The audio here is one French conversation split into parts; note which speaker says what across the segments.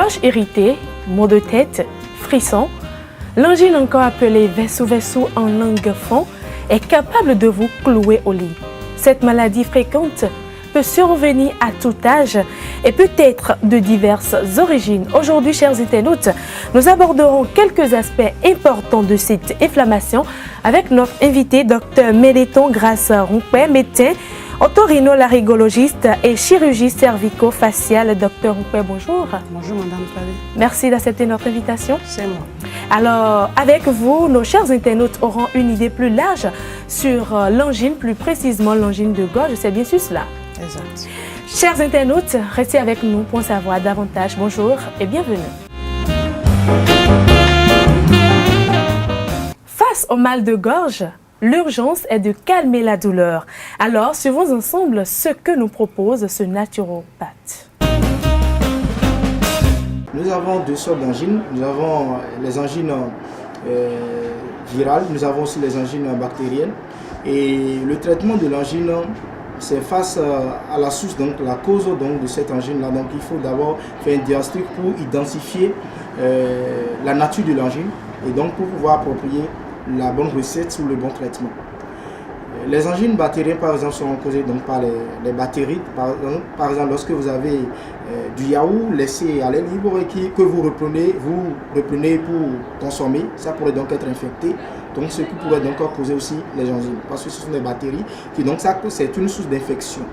Speaker 1: Gorge irritée, maux de tête, frissons, l'angine encore appelée verso-verso en langue fond est capable de vous clouer au lit. Cette maladie fréquente peut survenir à tout âge et peut être de diverses origines. Aujourd'hui, chers internautes, nous aborderons quelques aspects importants de cette inflammation avec notre invité, Dr Méléthon Grasse-Rompé, médecin, otorhinolaryngologiste et chirurgie cervico-faciale. Dr Rompé, bonjour.
Speaker 2: Bonjour, Madame Palais.
Speaker 1: Merci d'accepter notre invitation.
Speaker 2: C'est moi.
Speaker 1: Alors, avec vous, nos chers internautes auront une idée plus large sur l'angine, plus précisément l'angine de gorge. C'est bien sûr cela.
Speaker 2: Exact.
Speaker 1: Chers internautes, restez avec nous pour en savoir davantage. Bonjour et bienvenue. Face au mal de gorge, l'urgence est de calmer la douleur. Alors, suivons ensemble ce que nous propose ce naturopathe.
Speaker 3: Nous avons deux sortes d'angines. Nous avons les angines virales, nous avons aussi les angines bactériennes. Et le traitement de l'angine, c'est face à la source, donc la cause donc, de cette angine-là. Donc il faut d'abord faire un diagnostic pour identifier la nature de l'angine et donc pour pouvoir approprier la bonne recette ou le bon traitement. Les angines bactériennes, par exemple, sont causées donc, par les bactéries. Par exemple, lorsque vous avez du yaourt laissé à l'air libre et que vous reprenez pour consommer, ça pourrait donc être infecté. Donc, ce qui pourrait donc causer aussi les angines. Parce que ce sont des bactéries qui, donc, ça, c'est une source d'infection.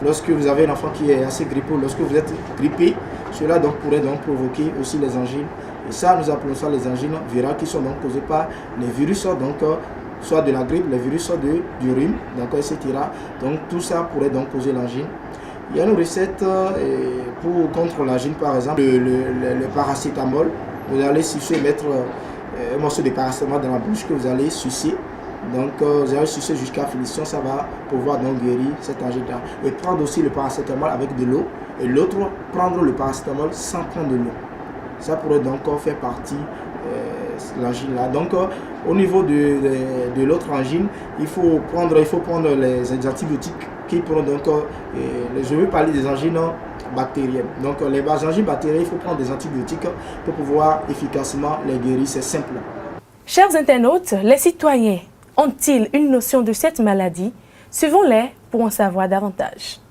Speaker 3: Lorsque vous avez un enfant qui est assez grippé, lorsque vous êtes grippé, cela donc, pourrait donc provoquer aussi les angines. Et ça, nous appelons ça les angines virales qui sont donc causées par les virus, donc, soit de la grippe, les virus du rhume, etc. Donc tout ça pourrait donc causer l'angine. Il y a une recette contre l'angine, par exemple, le paracétamol. Vous allez sucer, mettre un morceau de paracétamol dans la bouche que vous allez sucer. Donc vous allez sucer jusqu'à finition, ça va pouvoir donc guérir cette angine-là. Et prendre aussi le paracétamol avec de l'eau. Et l'autre, prendre le paracétamol sans prendre de l'eau. Ça pourrait donc faire partie l'angine là. Donc au niveau de l'autre angine, il faut prendre les antibiotiques qui pourront donc je veux parler des angines bactériennes. Donc les angines bactériennes, il faut prendre des antibiotiques pour pouvoir efficacement les guérir, c'est simple.
Speaker 1: Chers internautes, les citoyens ont-ils une notion de cette maladie? Suivons-les pour en savoir davantage.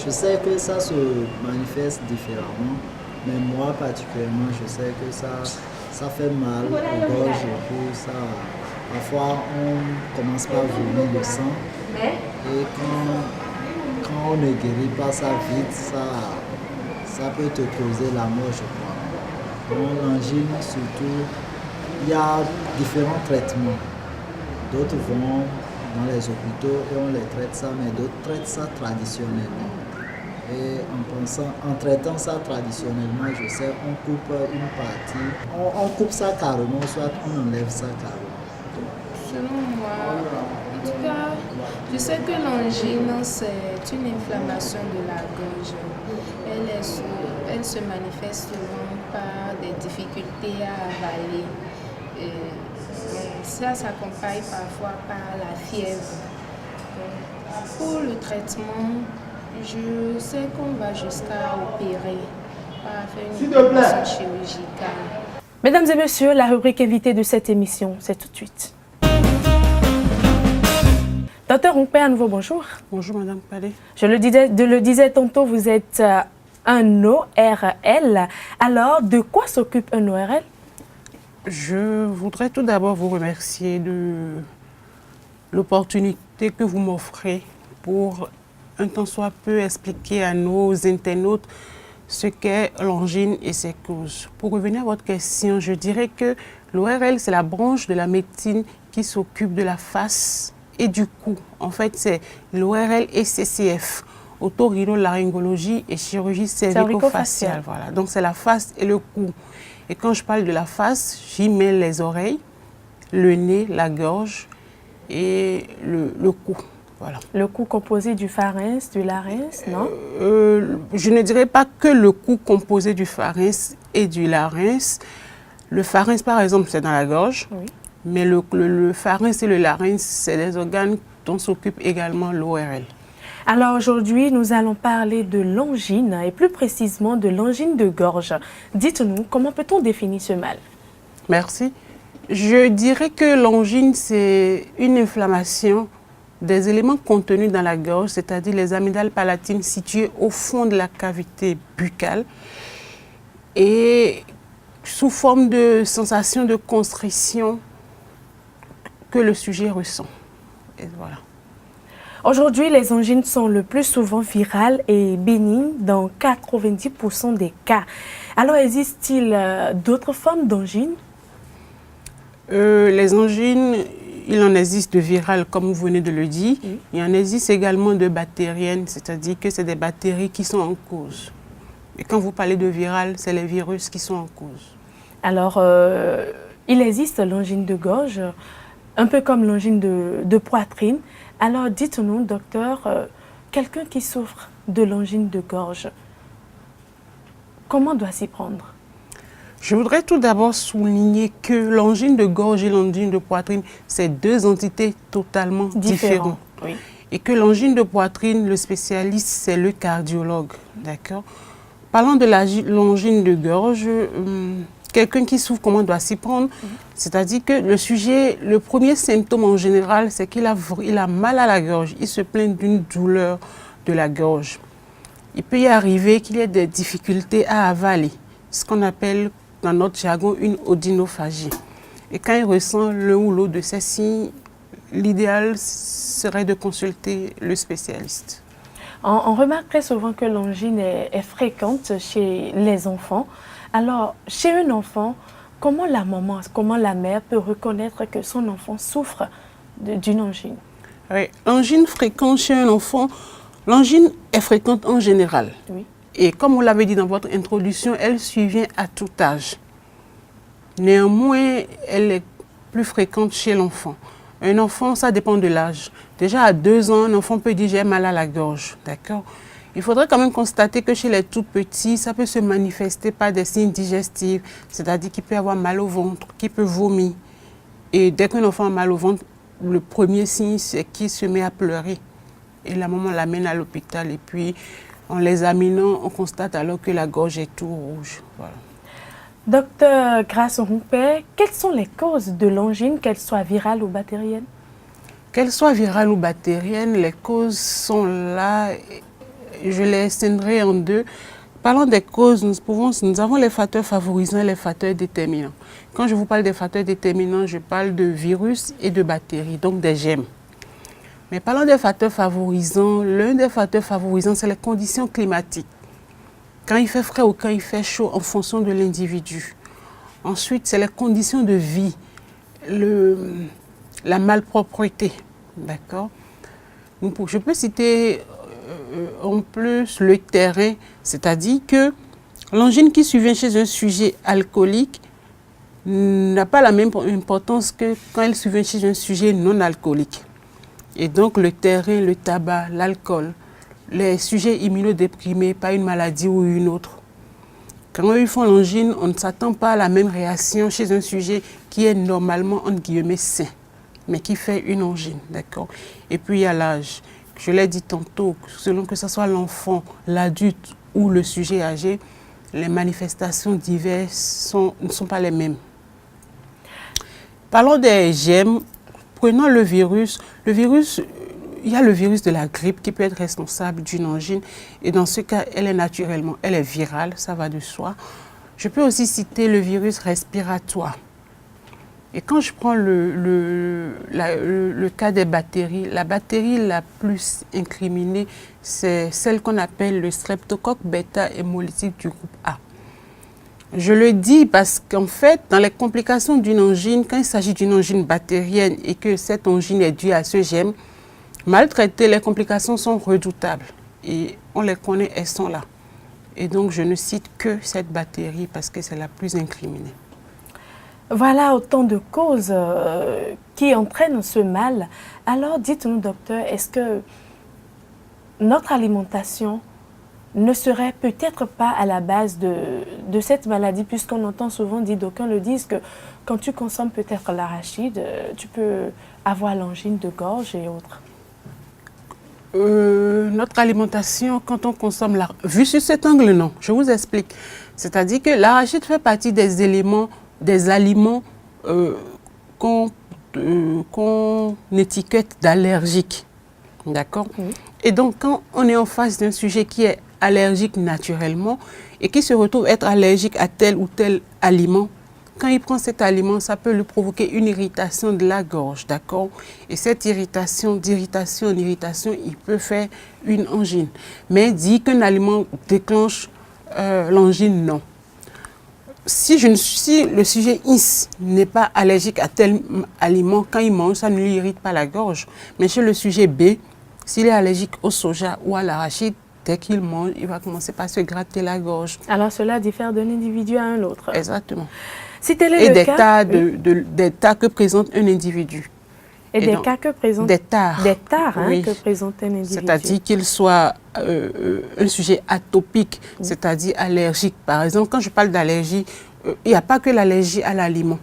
Speaker 4: Je sais que ça se manifeste différemment, mais moi particulièrement, je sais que ça fait mal aux gorges et tout ça. Parfois, on commence par vomir le sang et quand on ne guérit pas ça vite, ça peut te causer la mort, je crois. Pour l'angine, surtout, il y a différents traitements. D'autres vont dans les hôpitaux et on les traite ça, mais d'autres traitent ça traditionnellement. Et en traitant ça traditionnellement, je sais, on coupe une partie, on coupe ça carrément, soit on enlève ça carrément.
Speaker 5: Selon moi, en tout cas, je sais que l'angine, c'est une inflammation de la gorge. Elle se manifeste souvent par des difficultés à avaler. Ça s'accompagne parfois par la fièvre. Pour le traitement, je sais qu'on va jusqu'à opérer, pas faire une opération chirurgicale.
Speaker 1: Mesdames et messieurs, la rubrique invitée de cette émission, c'est tout de suite. Dr Rompé, à nouveau, bonjour.
Speaker 2: Bonjour, Madame Palais.
Speaker 1: Je le disais tantôt, vous êtes un ORL. Alors, de quoi s'occupe un ORL?
Speaker 2: Je voudrais tout d'abord vous remercier de l'opportunité que vous m'offrez pour un tant soit peu expliquer à nos internautes ce qu'est l'angine et ses causes. Pour revenir à votre question, je dirais que l'ORL, c'est la branche de la médecine qui s'occupe de la face et du cou. En fait, c'est l'ORL et CCF, otorhinolaryngologie et chirurgie cervico-faciale. Voilà. Donc, c'est la face et le cou. Et quand je parle de la face, j'y mets les oreilles, le nez, la gorge et le cou. Voilà.
Speaker 1: Le cou composé du pharynx, du larynx, non?
Speaker 2: Je ne dirais pas que le cou composé du pharynx et du larynx. Le pharynx, par exemple, c'est dans la gorge. Oui. Mais le pharynx et le larynx, c'est des organes dont s'occupe également l'ORL.
Speaker 1: Alors aujourd'hui, nous allons parler de l'angine et plus précisément de l'angine de gorge. Dites-nous, comment peut-on définir ce mal?
Speaker 2: Merci. Je dirais que l'angine, c'est une inflammation des éléments contenus dans la gorge, c'est-à-dire les amygdales palatines situées au fond de la cavité buccale et sous forme de sensation de constriction que le sujet ressent. Et voilà.
Speaker 1: Aujourd'hui, les angines sont le plus souvent virales et bénignes dans 90% des cas. Alors, existe-t-il d'autres formes d'angines?
Speaker 2: Les angines, il en existe de virales, comme vous venez de le dire.
Speaker 1: Oui.
Speaker 2: Il en existe également de bactériennes, c'est-à-dire que c'est des bactéries qui sont en cause. Et quand vous parlez de virales, c'est les virus qui sont en cause.
Speaker 1: Alors, il existe l'angine de gorge, un peu comme l'angine de poitrine. Alors, dites-nous, docteur, quelqu'un qui souffre de l'angine de gorge, comment doit s'y prendre?
Speaker 2: Je voudrais tout d'abord souligner que l'angine de gorge et l'angine de poitrine, c'est deux entités totalement différentes.
Speaker 1: Oui.
Speaker 2: Et que l'angine de poitrine, le spécialiste, c'est le cardiologue. D'accord? Parlant de l'angine de gorge, quelqu'un qui souffre, comment doit s'y prendre? C'est-à-dire que le premier symptôme en général, c'est qu'il a mal à la gorge. Il se plaint d'une douleur de la gorge. Il peut y arriver qu'il y ait des difficultés à avaler, ce qu'on appelle dans notre jargon une odynophagie. Et quand il ressent l'un ou l'autre de ces signes, l'idéal serait de consulter le spécialiste.
Speaker 1: On remarque très souvent que l'angine est fréquente chez les enfants. Alors, chez un enfant, comment la maman, comment la mère peut reconnaître que son enfant souffre d'une angine?
Speaker 2: Oui, l'angine fréquente chez un enfant, l'angine est fréquente en général.
Speaker 1: Oui.
Speaker 2: Et comme vous l'avez dit dans votre introduction, elle survient à tout âge. Néanmoins, elle est plus fréquente chez l'enfant. Un enfant, ça dépend de l'âge. Déjà à 2 ans, un enfant peut dire « j'ai mal à la gorge ». D'accord? Il faudrait quand même constater que chez les tout petits, ça peut se manifester par des signes digestifs, c'est-à-dire qu'il peut avoir mal au ventre, qu'il peut vomir. Et dès qu'un enfant a mal au ventre, le premier signe, c'est qu'il se met à pleurer. Et la maman l'amène à l'hôpital et puis, en l'examinant, on constate alors que la gorge est tout rouge. Voilà.
Speaker 1: Docteur Grace Rompé, quelles sont les causes de l'angine, qu'elles soient virales ou bactériennes?
Speaker 2: Qu'elles soient virales ou bactériennes, les causes sont là. Je les scindrai en deux. Parlons des causes, nous avons les facteurs favorisants et les facteurs déterminants. Quand je vous parle des facteurs déterminants, je parle de virus et de bactéries, donc des germes. Mais parlons des facteurs favorisants, l'un des facteurs favorisants, c'est les conditions climatiques. Quand il fait frais ou quand il fait chaud, en fonction de l'individu. Ensuite, c'est les conditions de vie, la malpropreté. D'accord? Je peux citer en plus le terrain, c'est-à-dire que l'angine qui survient chez un sujet alcoolique n'a pas la même importance que quand elle survient chez un sujet non alcoolique. Et donc le terrain, le tabac, l'alcool, les sujets immunodéprimés par une maladie ou une autre. Quand ils font l'angine, on ne s'attend pas à la même réaction chez un sujet qui est normalement, entre guillemets, sain, mais qui fait une angine, d'accord? Et puis il y a l'âge. Je l'ai dit tantôt, selon que ce soit l'enfant, l'adulte ou le sujet âgé, les manifestations diverses ne sont pas les mêmes. Parlons des germes. Prenons le virus. Le virus, il y a le virus de la grippe qui peut être responsable d'une angine. Et dans ce cas, elle est virale, ça va de soi. Je peux aussi citer le virus respiratoire. Et quand je prends le cas des bactéries, la bactérie la plus incriminée, c'est celle qu'on appelle le streptocoque bêta-hémolytique du groupe A. Je le dis parce qu'en fait, dans les complications d'une angine, quand il s'agit d'une angine bactérienne et que cette angine est due à ce germe, mal traitées, les complications sont redoutables. Et on les connaît, elles sont là. Et donc, je ne cite que cette bactérie parce que c'est la plus incriminée.
Speaker 1: Voilà autant de causes qui entraînent ce mal. Alors, dites-nous, docteur, est-ce que notre alimentation ne serait peut-être pas à la base de cette maladie, puisqu'on entend souvent dire, d'aucuns le disent, que quand tu consommes peut-être l'arachide, tu peux avoir l'angine de gorge et autres.
Speaker 2: Notre alimentation, quand on consomme vu sur cet angle, non. Je vous explique. C'est-à-dire que l'arachide fait partie des éléments, des aliments qu'on étiquette d'allergiques. D'accord? Oui. Et donc, quand on est en face d'un sujet qui est allergique naturellement et qui se retrouve être allergique à tel ou tel aliment, quand il prend cet aliment, ça peut lui provoquer une irritation de la gorge, d'accord? Et cette irritation, d'irritation en irritation, il peut faire une angine. Mais dit qu'un aliment déclenche l'angine, non. Si le sujet n'est pas allergique à tel aliment, quand il mange, ça ne lui irrite pas la gorge. Mais chez le sujet B, s'il est allergique au soja ou à l'arachide, dès qu'il mange, il va commencer par se gratter la gorge.
Speaker 1: Alors cela diffère d'un individu à un autre.
Speaker 2: Exactement.
Speaker 1: Si tel est le cas,
Speaker 2: des tas que présente un individu.
Speaker 1: Et des cas que présente...
Speaker 2: Des tares.
Speaker 1: Des tares, hein,
Speaker 2: oui.
Speaker 1: que présente un individu.
Speaker 2: C'est-à-dire qu'il soit un sujet atopique, c'est-à-dire allergique. Par exemple, quand je parle d'allergie, il n'y a pas que l'allergie à l'aliment.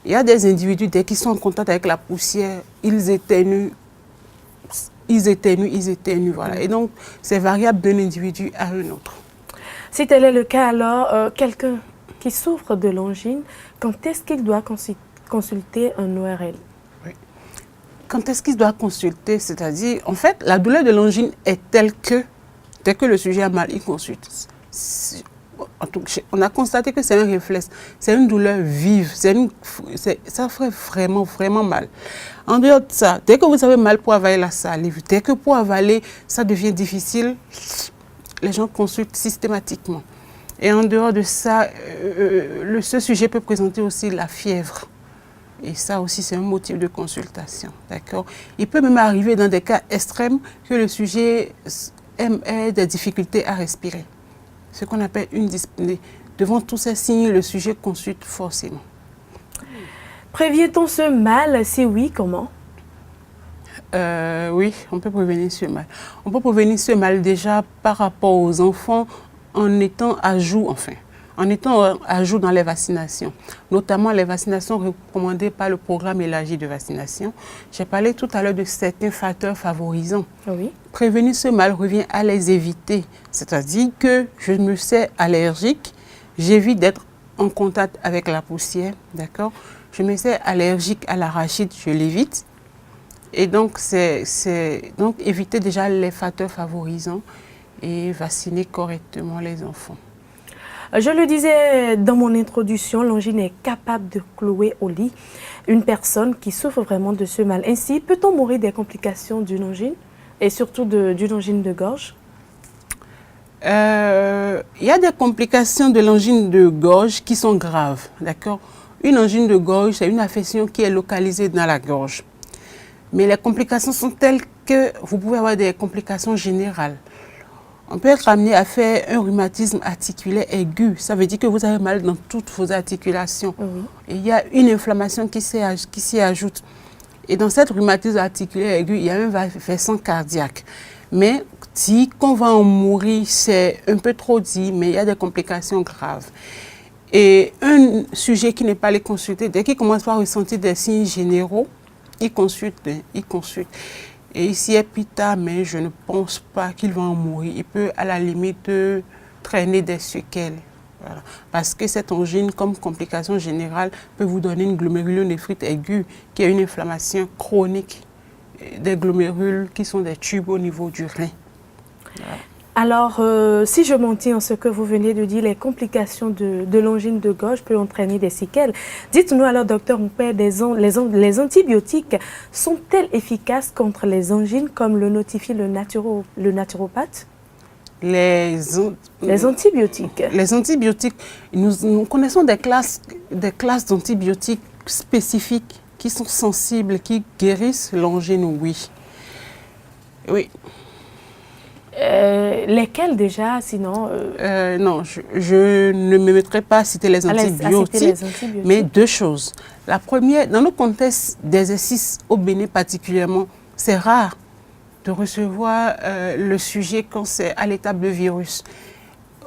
Speaker 2: Il y a des individus, dès qu'ils sont en contact avec la poussière, ils éternuent, voilà. Et donc, c'est variable d'un individu à un autre.
Speaker 1: Si tel est le cas, alors, quelqu'un qui souffre de l'angine, quand est-ce qu'il doit consulter un ORL?
Speaker 2: Oui. Quand est-ce qu'il doit consulter? C'est-à-dire, en fait, la douleur de l'angine est telle que, dès que le sujet a mal, il consulte. On a constaté que c'est un réflexe, c'est une douleur vive, ça ferait vraiment, vraiment mal. En dehors de ça, dès que vous avez mal pour avaler la salive, dès que pour avaler, ça devient difficile, les gens consultent systématiquement. Et en dehors de ça, ce sujet peut présenter aussi la fièvre. Et ça aussi, c'est un motif de consultation. D'accord? Il peut même arriver dans des cas extrêmes que le sujet ait des difficultés à respirer. Ce qu'on appelle une dyspnée. Devant tous ces signes, le sujet consulte forcément.
Speaker 1: Prévient-on ce mal? Si oui, comment?
Speaker 2: Oui, on peut prévenir ce mal. On peut prévenir ce mal déjà par rapport aux enfants en étant à jour, dans les vaccinations, notamment les vaccinations recommandées par le programme élargi de vaccination. J'ai parlé tout à l'heure de certains facteurs favorisants.
Speaker 1: Oui.
Speaker 2: Prévenir ce mal revient à les éviter, c'est-à-dire que je me sais allergique, j'évite d'être en contact avec la poussière, d'accord? Je me sais allergique à l'arachide, je l'évite. Et donc, donc éviter déjà les facteurs favorisants et vacciner correctement les enfants.
Speaker 1: Je le disais dans mon introduction, l'angine est capable de clouer au lit une personne qui souffre vraiment de ce mal. Ainsi, peut-on mourir des complications d'une angine et surtout d'une angine de gorge?
Speaker 2: Il y a des complications de l'angine de gorge qui sont graves, d'accord? Une angine de gorge, c'est une affection qui est localisée dans la gorge. Mais les complications sont telles que vous pouvez avoir des complications générales. On peut être amené à faire un rhumatisme articulaire aigu. Ça veut dire que vous avez mal dans toutes vos articulations. Oui. Et il y a une inflammation qui s'y ajoute. Et dans cette rhumatisme articulaire aigu, il y a un versant cardiaque. Mais dit qu'on va en mourir, c'est un peu trop dit, mais il y a des complications graves. Et un sujet qui n'est pas allé consulter, dès qu'il commence à ressentir des signes généraux, il consulte. Et ici est pita, mais je ne pense pas qu'il va en mourir. Il peut à la limite traîner des séquelles. Voilà. Parce que cette angine, comme complication générale, peut vous donner une glomérulonéphrite aiguë, qui est une inflammation chronique des glomérules qui sont des tubes au niveau du rein. Voilà.
Speaker 1: Alors, si je m'en tiens à ce que vous venez de dire, les complications de l'angine de gorge peuvent entraîner des séquelles. Dites-nous alors, docteur Moupé, les antibiotiques sont-elles efficaces contre les angines comme le notifie le naturopathe?
Speaker 2: Les
Speaker 1: antibiotiques.
Speaker 2: Les antibiotiques, nous connaissons des classes d'antibiotiques spécifiques qui sont sensibles, qui guérissent l'angine, oui. Oui.
Speaker 1: Lesquels déjà, sinon
Speaker 2: Non, je ne me mettrai pas à citer les antibiotiques, mais deux choses. La première, dans le contexte d'exercice au Bénin particulièrement, c'est rare de recevoir le sujet quand c'est à l'étape de virus.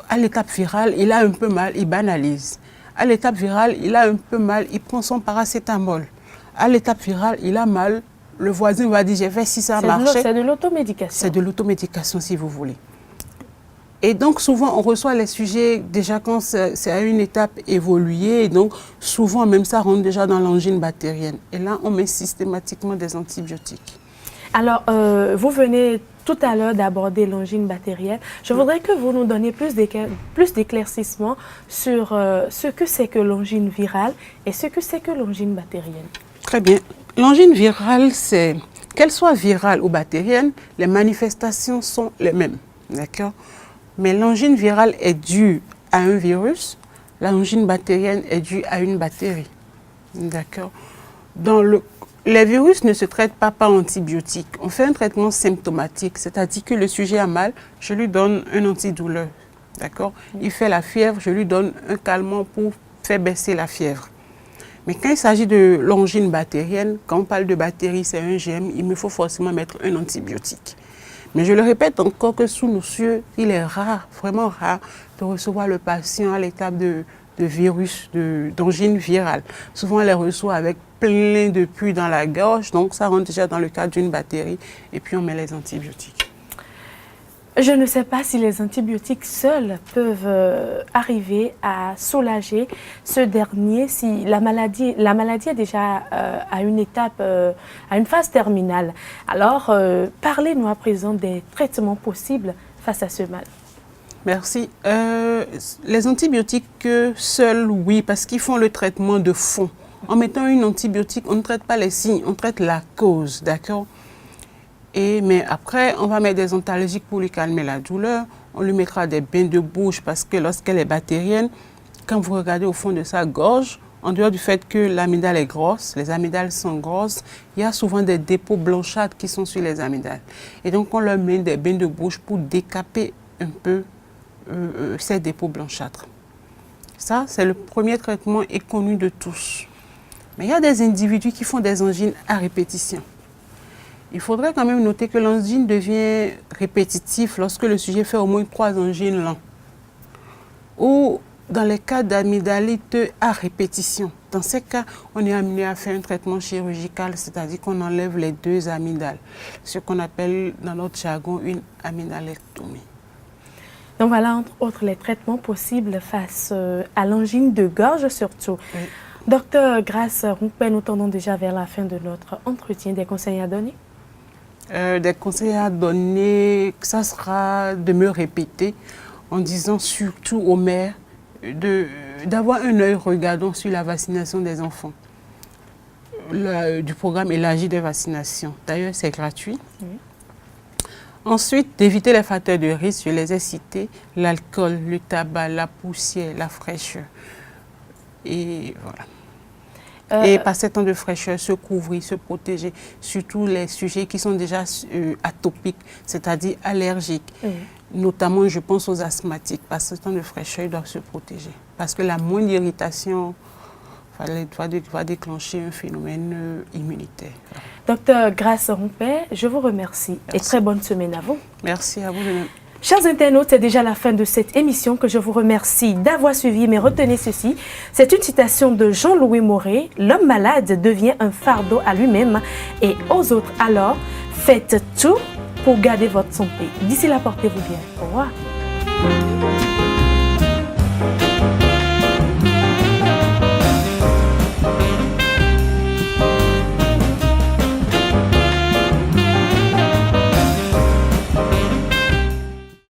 Speaker 2: À l'étape virale, il a un peu mal, il banalise. À l'étape virale, il a un peu mal, il prend son paracétamol. À l'étape virale, il a mal, le voisin va dire, j'ai fait si ça a marché.
Speaker 1: C'est de l'automédication.
Speaker 2: C'est de l'automédication, si vous voulez. Et donc, souvent, on reçoit les sujets déjà quand c'est à une étape évoluée. Et donc, souvent, même ça rentre déjà dans l'angine bactérienne. Et là, on met systématiquement des antibiotiques.
Speaker 1: Alors, vous venez tout à l'heure d'aborder l'angine bactérienne. Je voudrais que vous nous donniez plus d'éclaircissements sur ce que c'est que l'angine virale et ce que c'est que l'angine bactérienne.
Speaker 2: Très bien. L'angine virale, c'est, qu'elle soit virale ou bactérienne, les manifestations sont les mêmes. D'accord ? Mais l'angine virale est due à un virus, l'angine bactérienne est due à une bactérie. D'accord ? Les virus ne se traitent pas par antibiotiques. On fait un traitement symptomatique, c'est-à-dire que le sujet a mal, je lui donne un antidouleur. D'accord ? Il fait la fièvre, je lui donne un calmant pour faire baisser la fièvre. Mais quand il s'agit de l'angine bactérienne, quand on parle de bactérie, c'est un germe, il me faut forcément mettre un antibiotique. Mais je le répète encore que sous nos cieux, il est rare, vraiment rare, de recevoir le patient à l'étape de virus, d'angine virale. Souvent, on les reçoit avec plein de pus dans la gorge, donc ça rentre déjà dans le cadre d'une bactérie, et puis on met les antibiotiques.
Speaker 1: Je ne sais pas si les antibiotiques seuls peuvent arriver à soulager ce dernier, si la maladie est déjà à une étape, à une phase terminale. Alors, parlez-nous à présent des traitements possibles face à ce mal.
Speaker 2: Merci. Les antibiotiques seuls, oui, parce qu'ils font le traitement de fond. En mettant une antibiotique, on ne traite pas les signes, on traite la cause, d'accord ? Mais après, on va mettre des antalgiques pour lui calmer la douleur. On lui mettra des bains de bouche parce que lorsqu'elle est bactérienne, quand vous regardez au fond de sa gorge, en dehors du fait que l'amygdale est grosse, les amygdales sont grosses, il y a souvent des dépôts blanchâtres qui sont sur les amygdales. Et donc, on leur met des bains de bouche pour décaper un peu ces dépôts blanchâtres. Ça, c'est le premier traitement et connu de tous. Mais il y a des individus qui font des angines à répétition. Il faudrait quand même noter que l'angine devient répétitive lorsque le sujet fait au moins 3 angines l'an. Ou dans les cas d'amygdalite à répétition. Dans ces cas, on est amené à faire un traitement chirurgical, c'est-à-dire qu'on enlève les 2 amygdales, ce qu'on appelle dans notre jargon une amygdalectomie.
Speaker 1: Donc voilà, entre autres, les traitements possibles face à l'angine de gorge surtout. Oui. Docteur Grace Rumpé, nous tendons déjà vers la fin de notre entretien. Des conseils à donner?
Speaker 2: Des conseils à donner, ça sera de me répéter en disant surtout aux mères d'avoir un œil regardant sur la vaccination des enfants. Du programme élargi de vaccination. D'ailleurs, c'est gratuit. Oui. Ensuite, d'éviter les facteurs de risque, je les ai cités, l'alcool, le tabac, la poussière, la fraîcheur. Et voilà. Et passer temps de fraîcheur, se couvrir, se protéger, surtout les sujets qui sont déjà atopiques, c'est-à-dire allergiques. Notamment, je pense aux asthmatiques. Passer temps de fraîcheur, ils doivent se protéger. Parce que la moindre irritation va déclencher un phénomène immunitaire.
Speaker 1: Docteur Grace Rumpé, je vous remercie. Merci. Et très bonne semaine à vous.
Speaker 2: Merci à vous de même.
Speaker 1: Chers internautes, c'est déjà la fin de cette émission que je vous remercie d'avoir suivi, mais retenez ceci, c'est une citation de Jean-Louis Moré, l'homme malade devient un fardeau à lui-même et aux autres. Alors, faites tout pour garder votre santé. D'ici là, portez-vous bien. Au revoir.